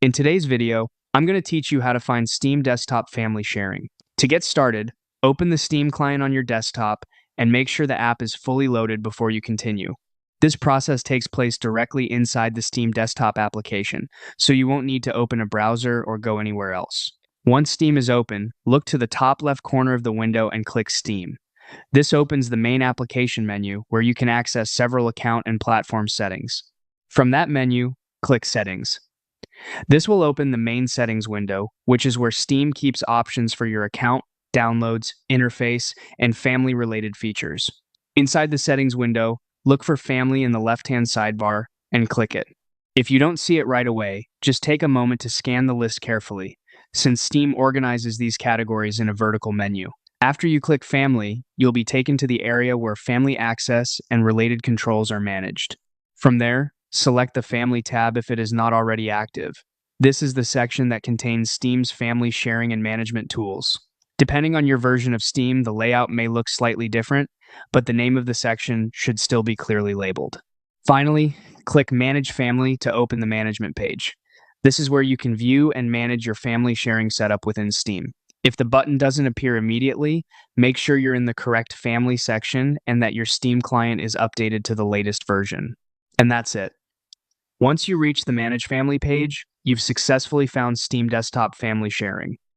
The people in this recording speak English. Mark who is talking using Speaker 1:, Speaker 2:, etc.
Speaker 1: In today's video, I'm going to teach you how to find Steam Desktop Family Sharing. To get started, open the Steam client on your desktop and make sure the app is fully loaded before you continue. This process takes place directly inside the Steam Desktop application, so you won't need to open a browser or go anywhere else. Once Steam is open, look to the top left corner of the window and click Steam. This opens the main application menu where you can access several account and platform settings. From that menu, click Settings. This will open the main settings window, which is where Steam keeps options for your account, downloads, interface, and family-related features. Inside the settings window, look for Family in the left-hand sidebar and click it. If you don't see it right away, just take a moment to scan the list carefully, since Steam organizes these categories in a vertical menu. After you click Family, you'll be taken to the area where family access and related controls are managed. From there, select the Family tab if it is not already active. This is the section that contains Steam's family sharing and management tools. Depending on your version of Steam, the layout may look slightly different, but the name of the section should still be clearly labeled. Finally, click Manage Family to open the management page. This is where you can view and manage your family sharing setup within Steam. If the button doesn't appear immediately, make sure you're in the correct family section and that your Steam client is updated to the latest version. And that's it. Once you reach the Manage Family page, you've successfully found Steam Desktop Family Sharing.